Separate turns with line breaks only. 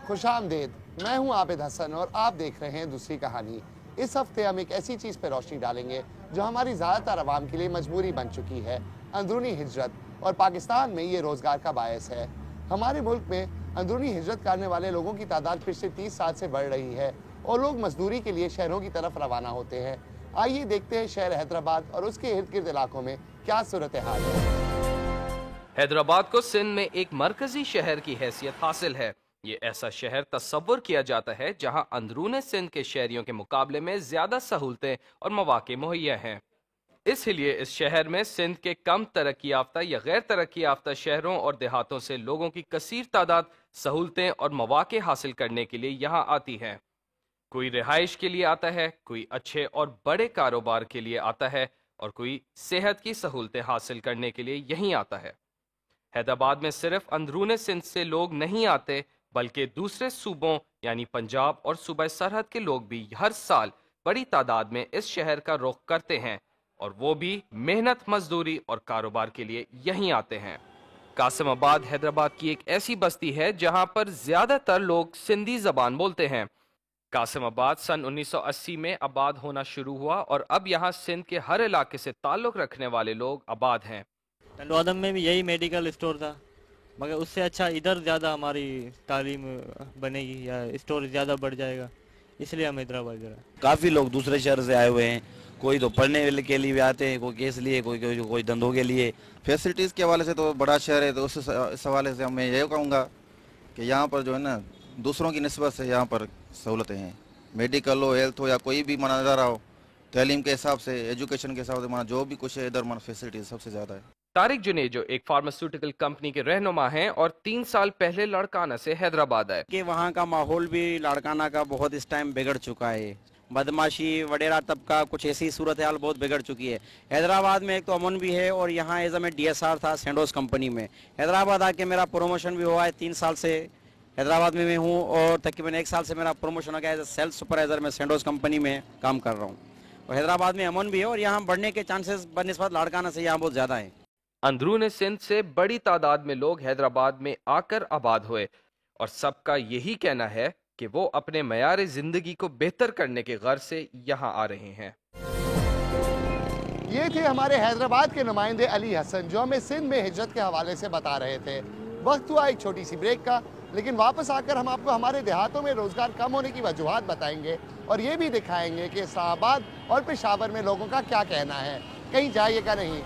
खुशामदीद, मैं हूं आबिद हसन और आप देख रहे हैं दूसरी कहानी। इस हफ्ते हम एक ऐसी चीज़ पर रोशनी डालेंगे जो हमारी ज़्यादातर आवाम के लिए मजबूरी बन चुकी है, अंदरूनी हिजरत, और पाकिस्तान में ये रोज़गार का बायस है। हमारे मुल्क में अंदरूनी हिजरत करने वाले लोगों की तादाद पिछले 30 साल से बढ़ रही है और लोग मजदूरी के लिए शहरों की तरफ रवाना होते हैं। आइए देखते हैं शहर हैदराबाद और उसके इर्द गिर्द इलाकों में क्या सूरत हाल है।
हैदराबाद को सिंध में एक मरकजी शहर की हैसियत हासिल है। ये ऐसा शहर तस्वुर किया जाता है जहां अंदरूने सिंध के शहरियों के मुकाबले में ज्यादा सहूलतें और मौके मुहैया हैं। इसलिए इस शहर में सिंध के कम तरक्की याफ्ता या गैर तरक्की याफ्ता शहरों और देहातों से लोगों की कसीर तादाद सहूलतें और मौके हासिल करने के लिए यहाँ आती है। कोई रिहाइश के लिए आता है, कोई अच्छे और बड़े कारोबार के लिए आता है और कोई सेहत की सहूलतें हासिल करने के लिए यहीं आता है। हैदराबाद में सिर्फ अंदरूने सिंध से लोग नहीं आते, बल्कि दूसरे सूबों यानी पंजाब और सूबा सरहद के लोग भी हर साल बड़ी तादाद में इस शहर का रुख करते हैं और वो भी मेहनत मजदूरी और कारोबार के लिए यहीं आते हैं। कासिमाबाद हैदराबाद की एक ऐसी बस्ती है जहां पर ज्यादातर लोग सिंधी जबान बोलते हैं। कासिमाबाद सन 1980 में आबाद होना शुरू हुआ और अब यहाँ सिंध के हर इलाके से ताल्लुक रखने वाले लोग आबाद हैं।
टंडवादम में भी यही मेडिकल स्टोर था, मगर उससे अच्छा इधर ज़्यादा हमारी तालीम बनेगी या स्टोर ज़्यादा बढ़ जाएगा, इसलिए हम हैदराबाद जा रहे हैं।
काफ़ी लोग दूसरे शहर से आए हुए हैं, कोई तो पढ़ने के लिए भी आते हैं, कोई केस लिए, कोई धंधों के लिए।
फैसिलिटीज़ के हवाले से तो बड़ा शहर है, तो इस हवाले से मैं ये कहूँगा कि यहाँ पर जो है ना दूसरों की निस्बत से यहाँ पर सहूलतें हैं। मेडिकल हो, हेल्थ हो या कोई भी माना जा रहा हो, तालीम के हिसाब से, एजुकेशन के हिसाब से, माना जो भी कुछ है इधर माना फैसिलिटीज सबसे ज़्यादा है।
तारिक जुनेजो एक फार्मास्यूटिकल कंपनी के रहनुमा हैं और 3 साल पहले लाड़काना से हैदराबाद आए।
कि वहाँ का माहौल भी लाड़काना का बहुत इस टाइम बिगड़ चुका है, बदमाशी वडेरा तबका कुछ ऐसी सूरत हाल बहुत बिगड़ चुकी है। हैदराबाद में एक तो अमन भी है और यहाँ एज मैं DSR था सेंडोस कंपनी में। हैदराबाद आके मेरा प्रमोशन भी हुआ है, 3 साल से हैदराबाद में मैं हूँ और तकरीबन 1 साल से मेरा प्रमोशन हो गया एज सेल्स सुपरवाइजर में सेंडोस कंपनी में काम कर रहा हूँ। और हैदराबाद में अमन भी है और यहाँ बढ़ने के चांसेस बनिस्बत लाड़काना से यहाँ बहुत ज़्यादा है।
अंदरूने सिंध से बड़ी तादाद में लोग हैदराबाद में आकर आबाद हुए और सबका यही कहना है कि वो अपने मयार जिंदगी को बेहतर करने के गर्ज से यहाँ आ रहे हैं।
ये थे हमारे हैदराबाद के नुमाइंदे अली हसन जो हमें सिंध में हिजरत के हवाले से बता रहे थे। वक्त हुआ एक छोटी सी ब्रेक का, लेकिन वापस आकर हम आपको हमारे देहातों में रोजगार कम होने की वजूहात बताएंगे और ये भी दिखाएंगे कि इस्लामाबाद और पेशावर में लोगों का क्या कहना है। कहीं जाइएगा नहीं।